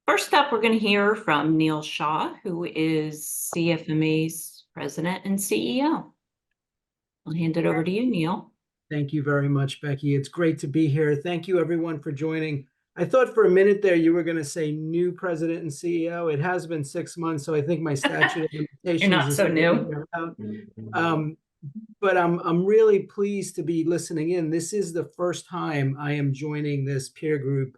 First up, we're going to hear from Neil Shaw, who is CFMA's president and CEO. I'll hand it over to you, Neil. Thank you very much, Becky. It's great to be here. Thank you, everyone, for joining. I thought for a minute there you were going to say new president and CEO. It has been 6 months, so I think my statute of limitations You're not is so new. out. But I'm really pleased to be listening in. This is the first time I am joining this peer group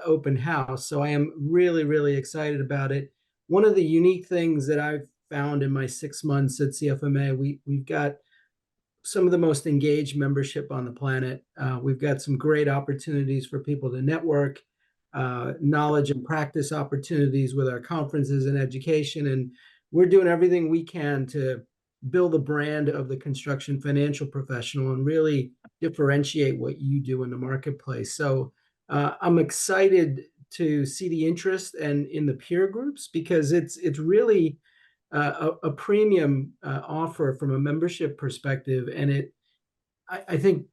open house, so I am really, really excited about it. One of the unique things that I've found in my 6 months at CFMA, we've got some of the most engaged membership on the planet. We've got some great opportunities for people to network, knowledge and practice opportunities with our conferences and education. And we're doing everything we can to build a brand of the construction financial professional and really differentiate what you do in the marketplace. So I'm excited to see the interest and in the peer groups, because it's really a premium offer from a membership perspective. And I think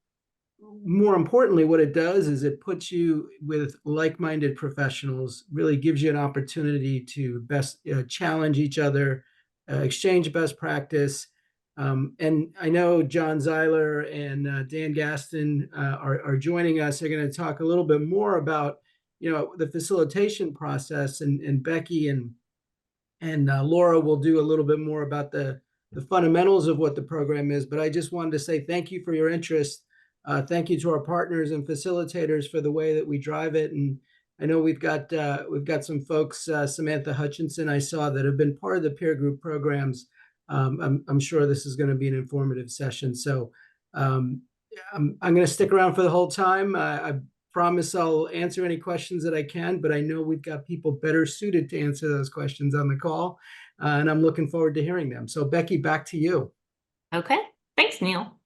more importantly, what it does is it puts you with like-minded professionals, really gives you an opportunity to best challenge each other, exchange best practice. And I know John Zeiler and Dan Gaston are joining us. They're going to talk a little bit more about, the facilitation process, and Becky and Laura will do a little bit more about the fundamentals of what the program is. But I just wanted to say thank you for your interest. Thank you to our partners and facilitators for the way that we drive it. And I know we've got some folks, Samantha Hutchinson, I saw, that have been part of the peer group programs. I'm sure this is going to be an informative session. So I'm going to stick around for the whole time. I promise I'll answer any questions that I can, but I know we've got people better suited to answer those questions on the call, and I'm looking forward to hearing them. So Becky, back to you. Okay, thanks, Neil.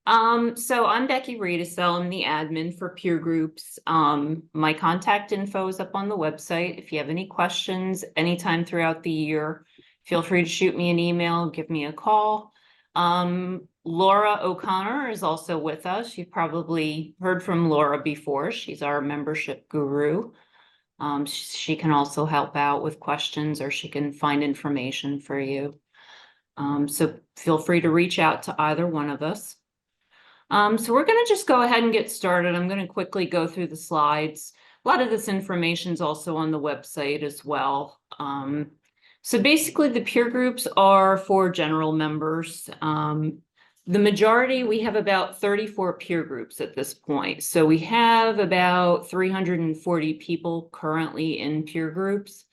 So I'm Becky Riedesel. I'm the admin for peer groups. My contact info is up on the website. If you have any questions anytime throughout the year, feel free to shoot me an email, give me a call. Laura O'Connor is also with us. You've probably heard from Laura before. She's our membership guru. She can also help out with questions, or she can find information for you. So feel free to reach out to either one of us. So we're going to just go ahead and get started. I'm going to quickly go through the slides. A lot of this information is also on the website as well. So basically, the peer groups are for general members. The majority, we have about 34 peer groups at this point. So we have about 340 people currently in peer groups.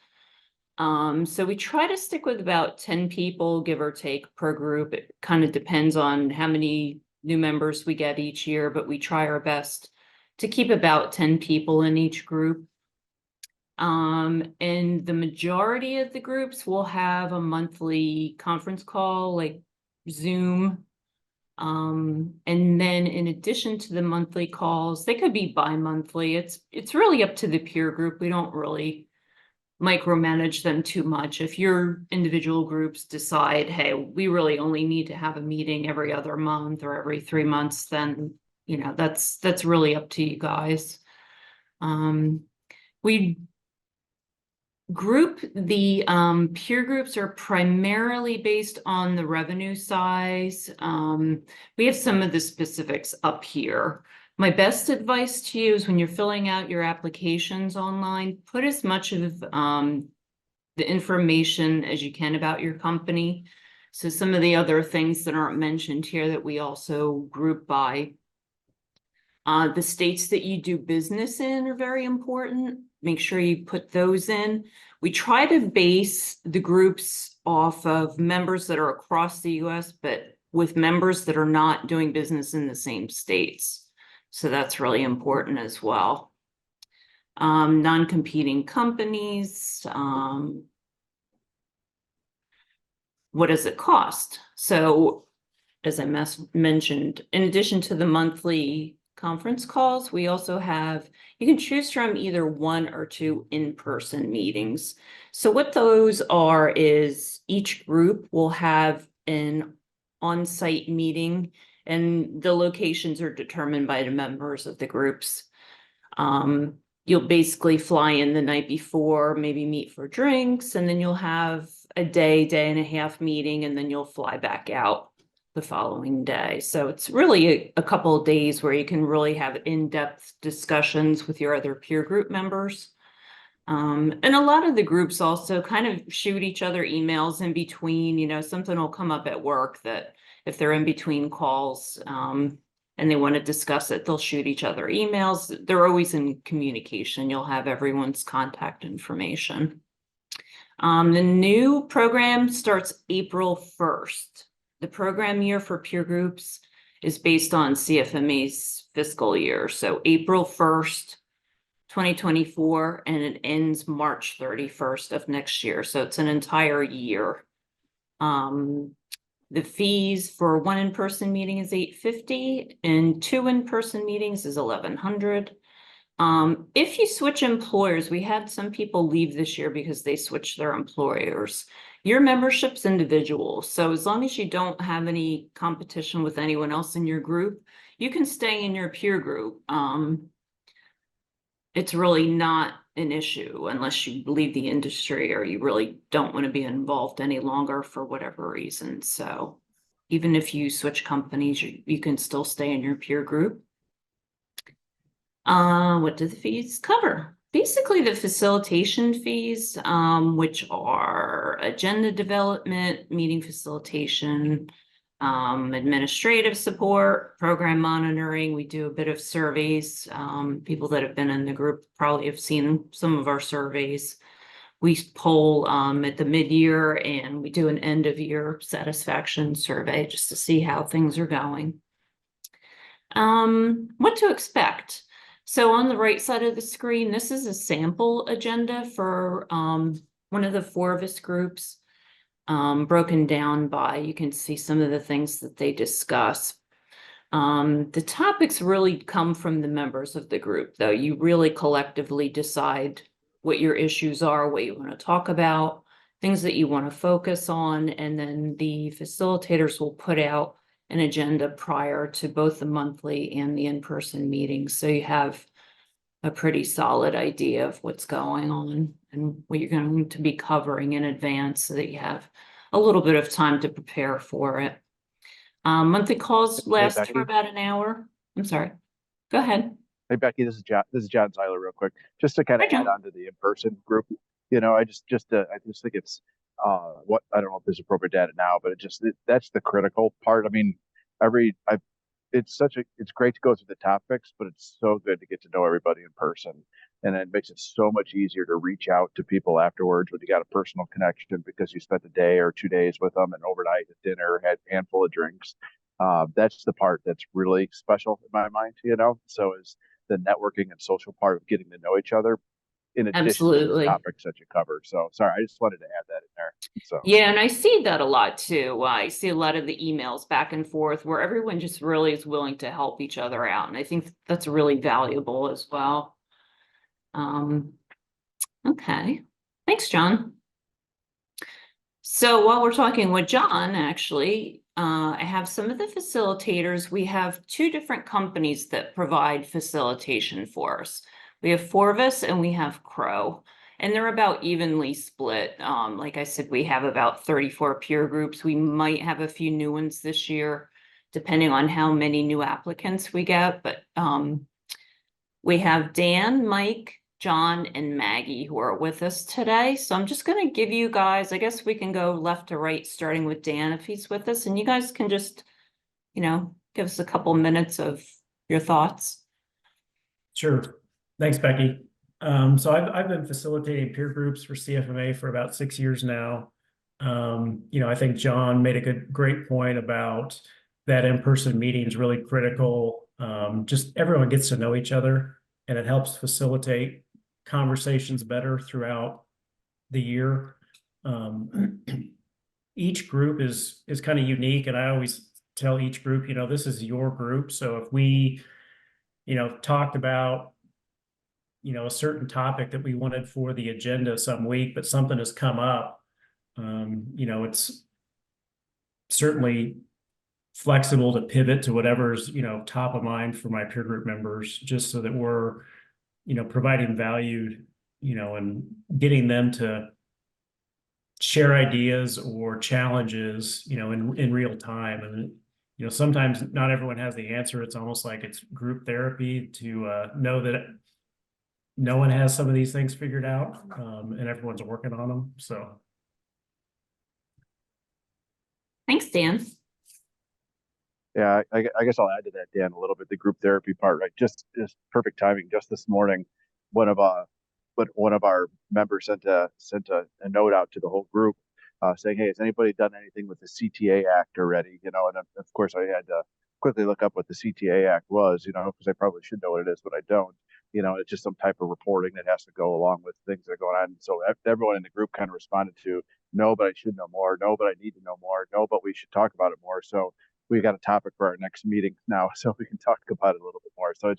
So we try to stick with about 10 people, give or take, per group. It kind of depends on how many new members we get each year, but we try our best to keep about 10 people in each group. And the majority of the groups will have a monthly conference call, like Zoom. And then in addition to the monthly calls, they could be bi-monthly. It's really up to the peer group. We don't really micromanage them too much. If your individual groups decide, hey, we really only need to have a meeting every other month or every 3 months, then that's really up to you guys. We group the peer groups are primarily based on the revenue size. We have some of the specifics up here. My best advice to you is when you're filling out your applications online, put as much of the information as you can about your company. So some of the other things that aren't mentioned here that we also group by. The states that you do business in are very important. Make sure you put those in. We try to base the groups off of members that are across the US, but with members that are not doing business in the same states. So that's really important as well. Non-competing companies. What does it cost? So as I mentioned, in addition to the monthly conference calls, we also have, you can choose from either 1 or 2 in-person meetings. So what those are is each group will have an on-site meeting, and the locations are determined by the members of the groups. you'll basically fly in the night before, maybe meet for drinks, and then you'll have a day and a half meeting, and then you'll fly back out the following day. So it's really a couple of days where you can really have in-depth discussions with your other peer group members. And a lot of the groups also kind of shoot each other emails in between, something will come up at work that if they're in between calls, and they want to discuss it, they'll shoot each other emails. They're always in communication. You'll have everyone's contact information. The new program starts April 1st. The program year for peer groups is based on CFMA's fiscal year. So April 1st, 2024, and it ends March 31st of next year. So it's an entire year. The fees for one in-person meeting is $850 and 2 in-person meetings is $1,100. If you switch employers, we had some people leave this year because they switched their employers. Your membership's individual. So as long as you don't have any competition with anyone else in your group, you can stay in your peer group. It's really not an issue unless you leave the industry or you really don't want to be involved any longer for whatever reason. So even if you switch companies, you can still stay in your peer group. What do the fees cover? Basically the facilitation fees, which are agenda development, meeting facilitation, administrative support, program monitoring. We do a bit of surveys. People that have been in the group probably have seen some of our surveys. We poll at the mid-year, and we do an end-of-year satisfaction survey just to see how things are going. What to expect? So on the right side of the screen, this is a sample agenda for one of the Forvis groups. Broken down by, you can see some of the things that they discuss. The topics really come from the members of the group, though. You really collectively decide what your issues are, what you want to talk about, things that you want to focus on, and then the facilitators will put out an agenda prior to both the monthly and the in-person meetings. So you have a pretty solid idea of what's going on and what you're going to be covering in advance so that you have a little bit of time to prepare for it. Monthly calls last for about an hour. I'm sorry. Go ahead. Hey Becky, this is John. This is John Seiler, real quick, just to kind Hi, of John. add on to the in-person group. I just think it's what I don't know if there's appropriate data now, but that's the critical part. I mean, it's great to go through the topics, but it's so good to get to know everybody in person, and it makes it so much easier to reach out to people afterwards when you got a personal connection because you spent a day or 2 days with them and overnight at dinner, had a handful of drinks. That's the part that's really special in my mind, So is the networking and social part of getting to know each other in addition to the topics that you covered. So sorry, I just wanted to add that in there. So yeah, and I see that a lot too. I see a lot of the emails back and forth where everyone just really is willing to help each other out. And I think that's really valuable as well. Okay. Thanks, John. So while we're talking with John, actually, I have some of the facilitators. We have 2 different companies that provide facilitation for us. We have Forvis and we have Crow, and they're about evenly split. Like I said, we have about 34 peer groups. We might have a few new ones this year, depending on how many new applicants we get. But we have Dan, Mike, John, and Maggie who are with us today. So I'm just going to give you guys, I guess we can go left to right, starting with Dan if he's with us. And you guys can just, give us a couple minutes of your thoughts. Sure. Thanks, Becky. So I've been facilitating peer groups for CFMA for about 6 years now. I think John made a great point about that in-person meeting is really critical. Just everyone gets to know each other, and it helps facilitate conversations better throughout the year. Each group is kind of unique, and I always tell each group, this is your group. So if we, talked about, a certain topic that we wanted for the agenda some week, but something has come up, it's certainly flexible to pivot to whatever's, top of mind for my peer group members, just so that we're, providing value, and getting them to share ideas or challenges, in real time. And, sometimes not everyone has the answer. It's almost like it's group therapy to know that no one has some of these things figured out, and everyone's working on them. So. Thanks, Dan. Yeah, I guess I'll add to that, Dan, a little bit, the group therapy part, right? Just perfect timing. Just this morning, one of our members sent a note out to the whole group, saying, "Hey, has anybody done anything with the CTA Act already?" And of course I had to quickly look up what the CTA Act was, because I probably should know what it is, but I don't. It's just some type of reporting that has to go along with things that are going on. So everyone in the group kind of responded to, "No, but I should know more. No, but I need to know more. No, but we should talk about it more." So we got a topic for our next meeting now, so we can talk about it a little bit more. So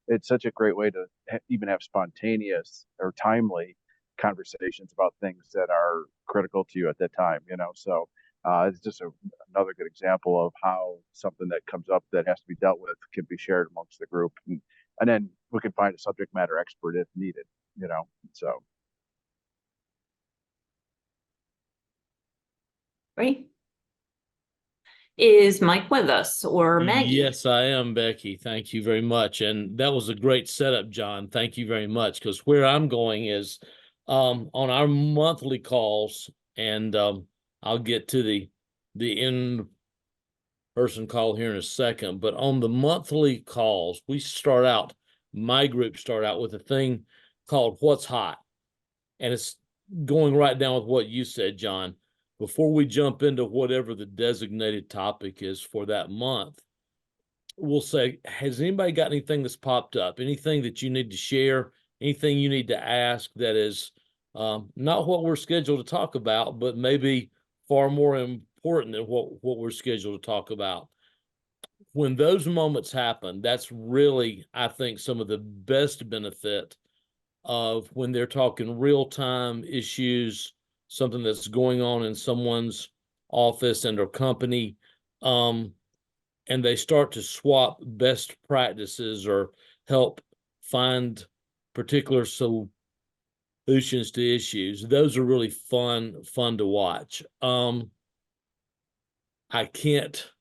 it's such a great way to even have spontaneous or timely conversations about things that are critical to you at that time, So it's just another good example of how something that comes up that has to be dealt with can be shared amongst the group, and then we can find a subject matter expert if needed, So. Great. Is Mike with us or Maggie? Yes, I am, Becky. Thank you very much. And that was a great setup, John. Thank you very much. Because where I'm going is on our monthly calls, and I'll get to the in-person call here in a second. But on the monthly calls, my group start out with a thing called What's Hot. And it's going right down with what you said, John. Before we jump into whatever the designated topic is for that month, we'll say, has anybody got anything that's popped up? Anything that you need to share? Anything you need to ask that is not what we're scheduled to talk about, but maybe far more important than what we're scheduled to talk about? When those moments happen, that's really, I think, some of the best benefit of when they're talking real-time issues, something that's going on in someone's office and or company, and they start to swap best practices or help find particular solutions to issues. Those are really fun to watch. I can't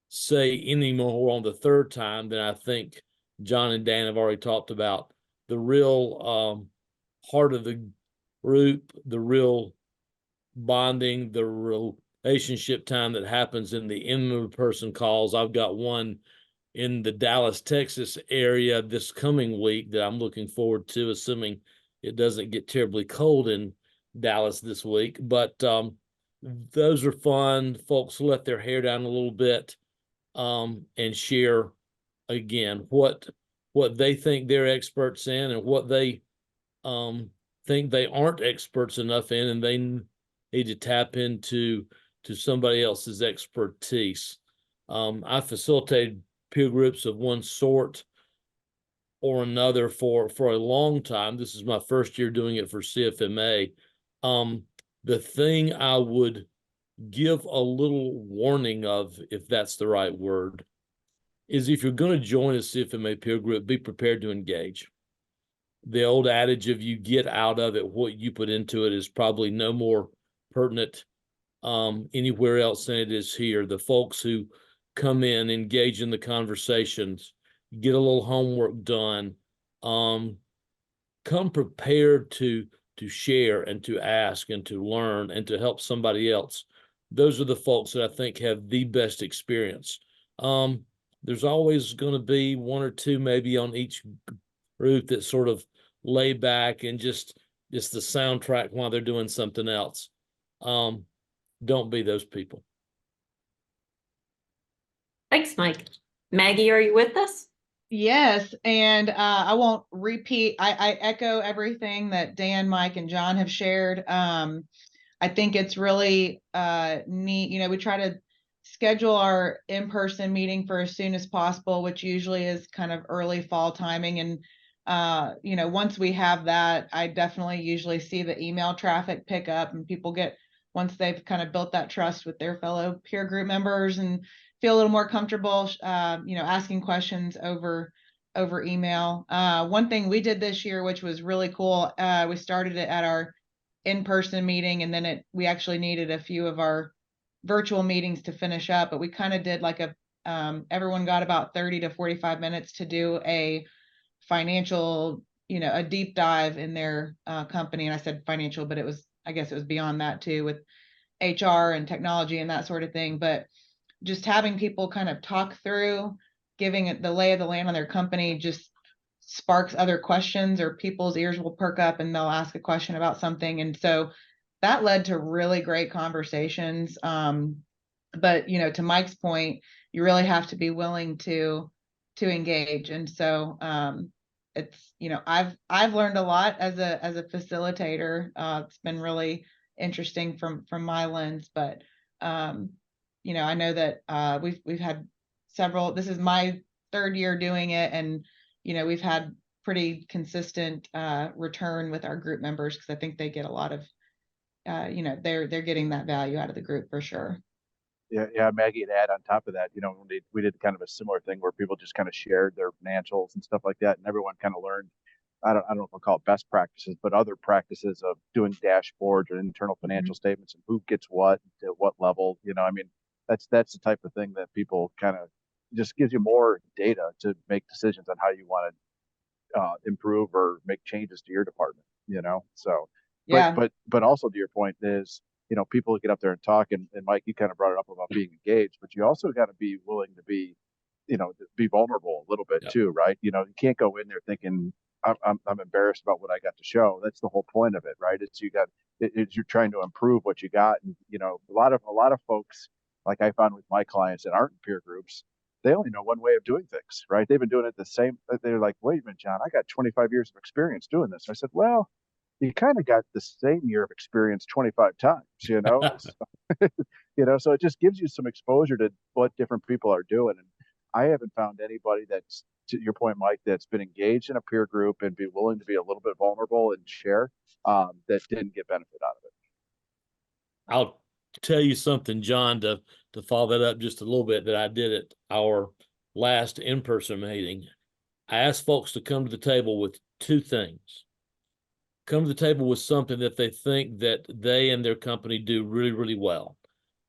say any more on the third time than I think John and Dan have already talked about. The real heart of the group, the real bonding, the relationship time that happens in the in-person calls. I've got one in the Dallas, Texas area this coming week that I'm looking forward to, assuming it doesn't get terribly cold in Dallas this week. But those are fun. Folks let their hair down a little bit and share, again, what they think they're experts in and what they think they aren't experts enough in, and they need to tap into somebody else's expertise. I facilitated peer groups of one sort or another for a long time. This is my first year doing it for CFMA. The thing I would give a little warning of, if that's the right word, is if you're going to join a CFMA peer group, be prepared to engage. The old adage of you get out of it what you put into it is probably no more pertinent anywhere else than it is here. The folks who come in, engage in the conversations, get a little homework done, come prepared to share and to ask and to learn and to help somebody else. Those are the folks that I think have the best experience. There's always going to be one or two maybe on each group that sort of lay back and just the soundtrack while they're doing something else. Don't be those people. Thanks, Mike. Maggie, are you with us? Yes, and I won't repeat. I echo everything that Dan, Mike, and John have shared. I think it's really neat. We try to schedule our in-person meeting for as soon as possible, which usually is kind of early fall timing. And once we have that, I definitely usually see the email traffic pick up, and people once they've kind of built that trust with their fellow peer group members and feel a little more comfortable, asking questions over over email. One thing we did this year, which was really cool, we started it at our in-person meeting, and then we actually needed a few of our virtual meetings to finish up, but we kind of did like everyone got about 30 to 45 minutes to do a financial, a deep dive in their company. And I said financial, but I guess it was beyond that too, with HR and technology and that sort of thing. But just having people kind of talk through, giving it the lay of the land on their company just sparks other questions, or people's ears will perk up and they'll ask a question about something. And so that led to really great conversations. But to Mike's point, you really have to be willing to engage. And so it's, I've learned a lot as a facilitator. It's been really interesting from my lens, but I know that we've had several. This is my third year doing it, and we've had pretty consistent return with our group members, because I think they get a lot of they're getting that value out of the group for sure. Yeah, Maggie, to add on top of that, we did kind of a similar thing where people just kind of shared their financials and stuff like that, and everyone kind of learned. I don't know if I'll call it best practices, but other practices of doing dashboards or internal financial statements and who gets what at what level. I mean, that's the type of thing that people kind of just gives you more data to make decisions on how you want to improve or make changes to your department. So Yeah. But also to your point is, people get up there and talk, and Mike, you kind of brought it up about being engaged, but you also got to be willing to be, to be vulnerable a little bit too, right? You can't go in there thinking I'm embarrassed about what I got to show. That's the whole point of it, right? It's you're trying to improve what you got, and a lot of folks, like I found with my clients that aren't in peer groups, they only know one way of doing things, right? They've been doing it the same. They're like, wait a minute, John, I got 25 years of experience doing this. I said, well, you kind of got the same year of experience 25 times, so it just gives you some exposure to what different people are doing. And I haven't found anybody that's, to your point, Mike, that's been engaged in a peer group and be willing to be a little bit vulnerable and share that didn't get benefit out of it. I'll tell you something, John, to follow that up just a little bit, that I did at our last in-person meeting. I asked folks to come to the table with two things. Come to the table with something that they think that they and their company do really, really well,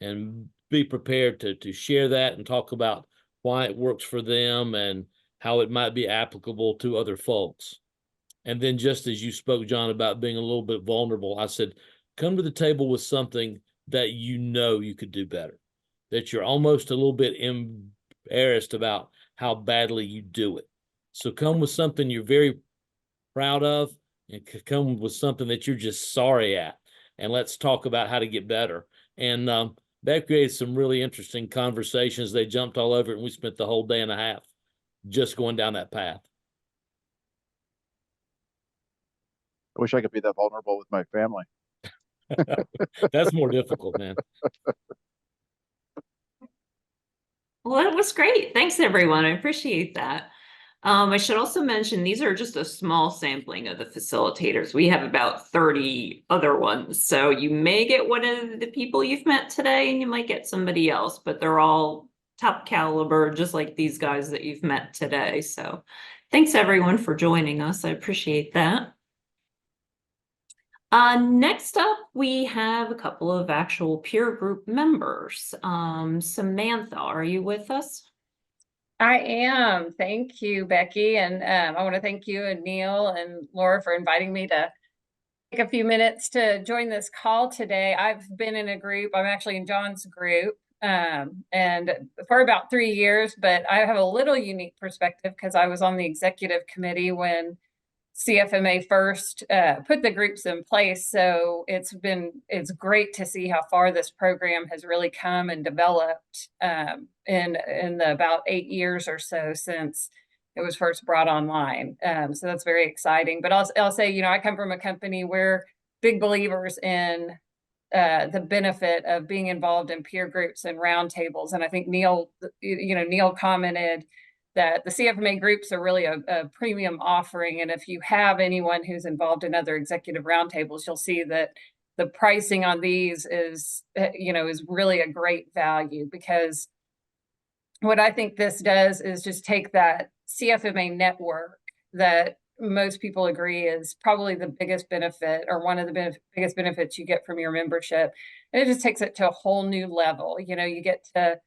and be prepared to share that and talk about why it works for them and how it might be applicable to other folks. And then, just as you spoke, John, about being a little bit vulnerable, I said, come to the table with something that you could do better, that you're almost a little bit embarrassed about how badly you do it. So come with something you're very proud of, and come with something that you're just sorry at, and let's talk about how to get better. And that created some really interesting conversations. They jumped all over it, and we spent the whole day and a half just going down that path. I wish I could be that vulnerable with my family. That's more difficult, man. Well, that was great. Thanks, everyone. I appreciate that. I should also mention, these are just a small sampling of the facilitators. We have about 30 other ones. So you may get one of the people you've met today, and you might get somebody else, but they're all top caliber, just like these guys that you've met today. So thanks, everyone, for joining us. I appreciate that. Next up, we have a couple of actual peer group members. Samantha, are you with us? I am. Thank you, Becky. And I want to thank you and Neil and Laura for inviting me to take a few minutes to join this call today. I've been in a group. I'm actually in John's group and for about 3 years, but I have a little unique perspective because I was on the executive committee when CFMA first put the groups in place. So it's great to see how far this program has really come and developed in the about 8 years or so since it was first brought online. So that's very exciting. But I'll say, I come from a company where big believers in the benefit of being involved in peer groups and roundtables. And I think Neil commented that the CFMA groups are really a premium offering. And if you have anyone who's involved in other executive roundtables, you'll see that the pricing on these is really a great value, because what I think this does is just take that CFMA network that most people agree is probably the biggest benefit, or one of the biggest benefits you get from your membership. And it just takes it to a whole new level. You know, you get to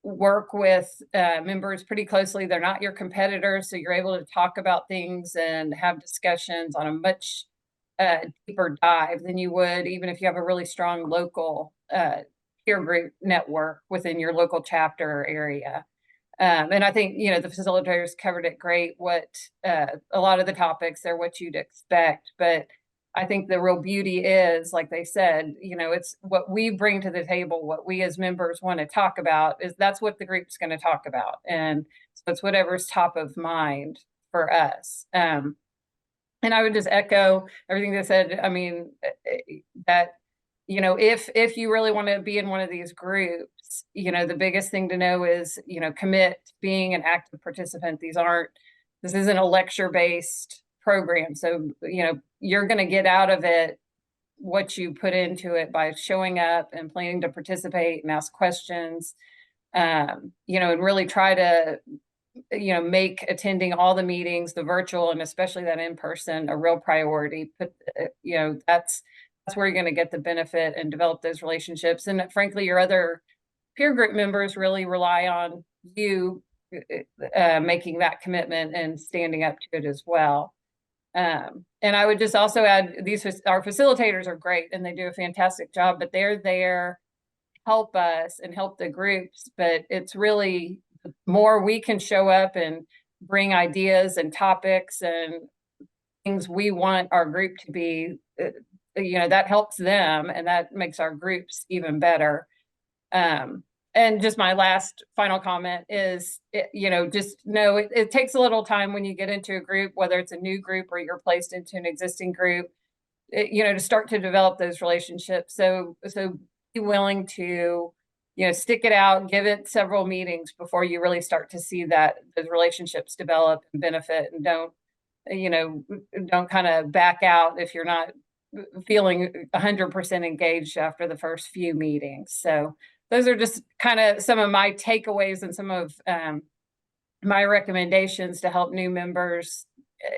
work with members pretty closely. They're not your competitors, so you're able to talk about things and have discussions on a much deeper dive than you would even if you have a really strong local peer group network within your local chapter area. And I think, you know, the facilitators covered it great. What a lot of the topics, they're what you'd expect, but I think the real beauty is, like they said, you know, it's what we bring to the table, what we as members want to talk about, is that's what the group's going to talk about. And so it's whatever's top of mind for us. And I would just echo everything they said. I mean, that, you know, if you really want to be in one of these groups, you know, the biggest thing to know is, you know, commit to being an active participant. This isn't a lecture-based program. So, you know, you're going to get out of it what you put into it by showing up and planning to participate and ask questions, you know, and really try to, you know, make attending all the meetings, the virtual and especially that in person, a real priority. But, you know, that's where you're going to get the benefit and develop those relationships. And frankly, your other peer group members really rely on you making that commitment and standing up to it as well. And I would just also add, our facilitators are great and they do a fantastic job, but they're there to help us and help the groups. But it's really, the more we can show up and bring ideas and topics and things we want our group to be, you know, that helps them and that makes our groups even better. And just my last final comment is, you know, just know it takes a little time when you get into a group, whether it's a new group or you're placed into an existing group, you know, to start to develop those relationships. So be willing to, you know, stick it out, give it several meetings before you really start to see that those relationships develop and benefit, and don't kind of back out if you're not feeling 100% engaged after the first few meetings. So those are just kind of some of my takeaways and some of my recommendations to help new members,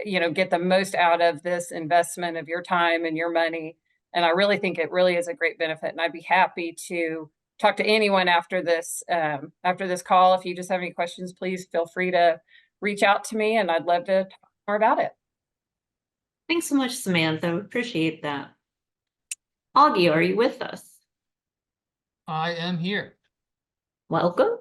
you know, get the most out of this investment of your time and your money. And I really think it really is a great benefit. And I'd be happy to talk to anyone after this call. If you just have any questions, please feel free to reach out to me and I'd love to talk more about it. Thanks so much, Samantha. Appreciate that. Augie, are you with us? I am here. Welcome.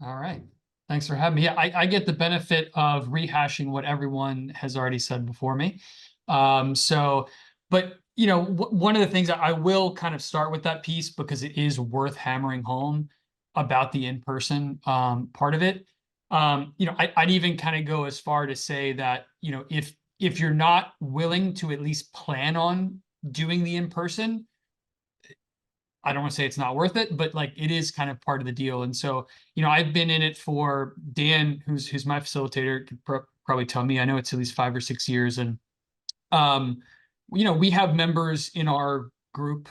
All right. Thanks for having me. Yeah, I get the benefit of rehashing what everyone has already said before me. But you know, one of the things I will kind of start with that piece because it is worth hammering home about the in-person part of it. You know, I'd even kind of go as far to say that, you know, if you're not willing to at least plan on doing the in-person, I don't want to say it's not worth it, but like it is kind of part of the deal. And so, you know, I've been in it for Dan, who's my facilitator, could probably tell me, I know it's at least 5 or 6 years. And, you know, we have members in our group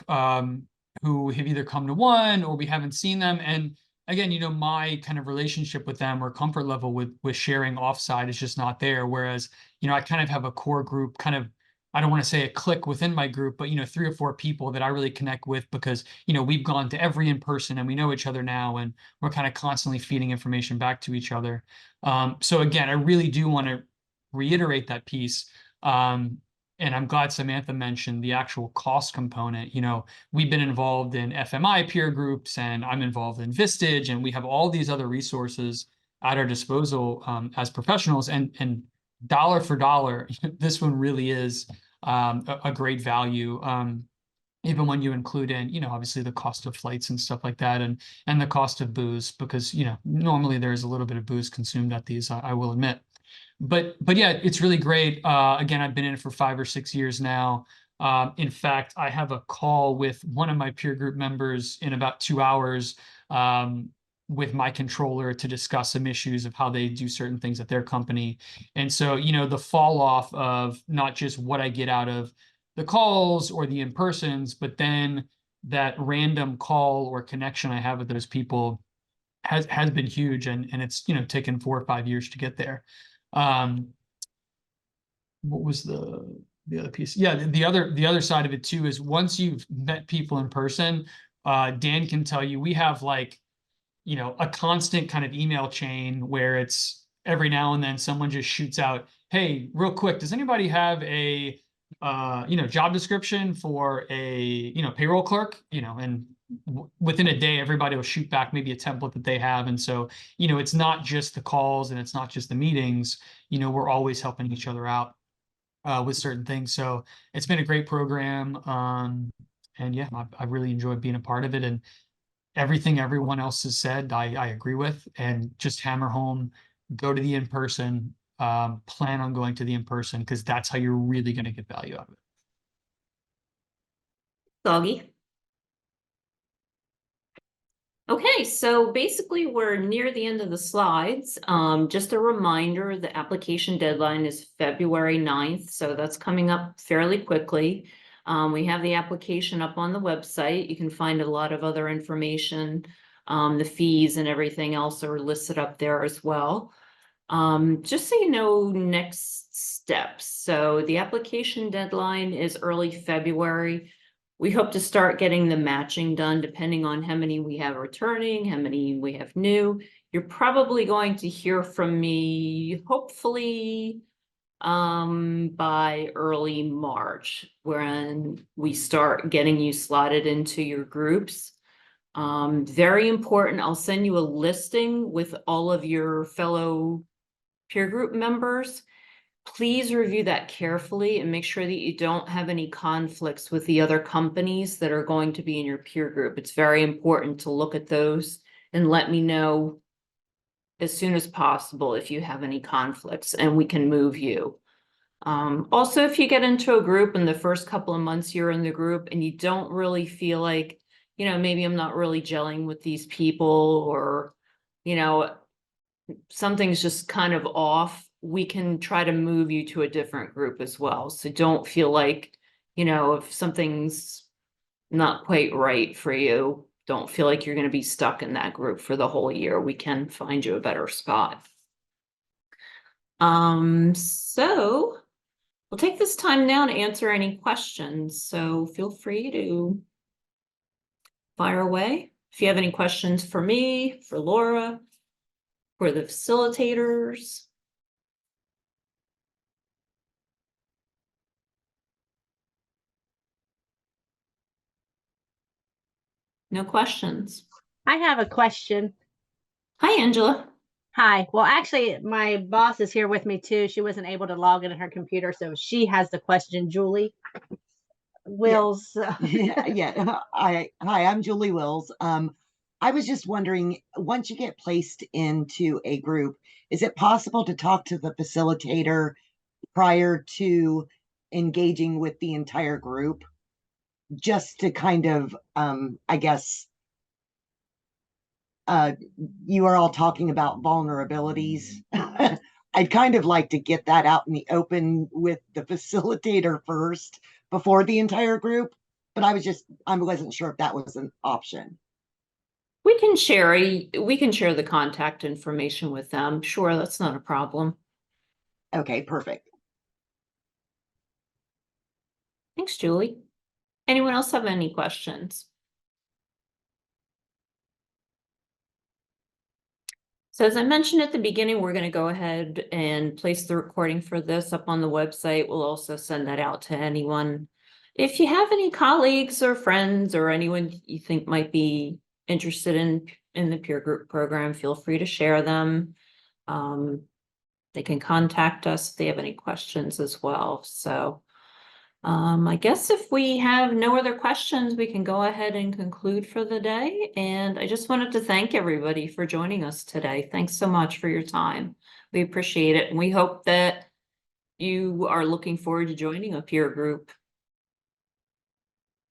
who have either come to one or we haven't seen them. And again, you know, my kind of relationship with them or comfort level with sharing offsite is just not there. Whereas, you know, I kind of have a core group kind of, I don't want to say a clique within my group, but, you know, 3 or 4 people that I really connect with because, you know, we've gone to every in-person and we know each other now and we're kind of constantly feeding information back to each other. So again, I really do want to reiterate that piece. And I'm glad Samantha mentioned the actual cost component. You know, we've been involved in FMI peer groups and I'm involved in Vistage and we have all these other resources at our disposal as professionals and dollar for dollar, this one really is a great value. Even when you include in, you know, obviously the cost of flights and stuff like that and the cost of booze, because, you know, normally there's a little bit of booze consumed at these, I will admit. But yeah, it's really great. Again, I've been in it for 5 or 6 years now. In fact, I have a call with one of my peer group members in about 2 hours with my controller to discuss some issues of how they do certain things at their company. And so, you know, the fall off of not just what I get out of the calls or the in-persons, but then that random call or connection I have with those people has been huge, and it's, you know, taken 4 or 5 years to get there. What was the other piece? Yeah, the other side of it too is once you've met people in person, Dan can tell you we have like, you know, a constant kind of email chain where it's every now and then someone just shoots out, hey, real quick, does anybody have a you know, job description for a, you know, payroll clerk, you know, and within a day, everybody will shoot back maybe a template that they have. And so, you know, it's not just the calls and it's not just the meetings, you know, we're always helping each other out with certain things. So it's been a great program. And yeah, I've really enjoyed being a part of it, and everything everyone else has said, I agree with, and just hammer home, go to the in-person, plan on going to the in-person, because that's how you're really going to get value out of it. Doggy. Okay, so basically we're near the end of the slides. Just a reminder, the application deadline is February 9th, so that's coming up fairly quickly. We have the application up on the website. You can find a lot of other information. The fees and everything else are listed up there as well. Just so you know, next steps. So the application deadline is early February. We hope to start getting the matching done depending on how many we have returning, how many we have new. You're probably going to hear from me, hopefully, by early March, when we start getting you slotted into your groups. Very important, I'll send you a listing with all of your fellow peer group members. Please review that carefully and make sure that you don't have any conflicts with the other companies that are going to be in your peer group. It's very important to look at those and let me know as soon as possible if you have any conflicts, and we can move you. Also, if you get into a group and the first couple of months you're in the group and you don't really feel like, you know, maybe I'm not really gelling with these people, or, you know, something's just kind of off, we can try to move you to a different group as well. So don't feel like, you know, if something's not quite right for you, don't feel like you're going to be stuck in that group for the whole year. We can find you a better spot. So we'll take this time now to answer any questions. So feel free to fire away. If you have any questions for me, for Laura, for the facilitators. No questions. I have a question. Hi, Angela. Hi. Well, actually, my boss is here with me too. She wasn't able to log in her computer, so she has the question. Julie Wills. Hi, I'm Julie Wills. I was just wondering, once you get placed into a group, is it possible to talk to the facilitator prior to engaging with the entire group? Just to kind of, I guess, you are all talking about vulnerabilities. I'd kind of like to get that out in the open with the facilitator first before the entire group, but I wasn't sure if that was an option. We can share the contact information with them. Sure, that's not a problem. Okay, perfect. Thanks, Julie. Anyone else have any questions? So as I mentioned at the beginning, we're going to go ahead and place the recording for this up on the website. We'll also send that out to anyone. If you have any colleagues or friends or anyone you think might be interested in the peer group program, feel free to share them. They can contact us if they have any questions as well. So I guess if we have no other questions, we can go ahead and conclude for the day. And I just wanted to thank everybody for joining us today. Thanks so much for your time. We appreciate it. And we hope that you are looking forward to joining a peer group.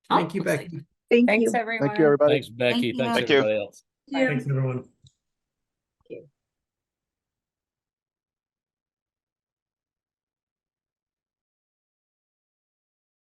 Thank you, looks like- Becky. Thank Thanks, you. everyone. Thank you, everybody. Thanks, Becky. you. Thanks, Thank you. everybody else. Thanks, everyone.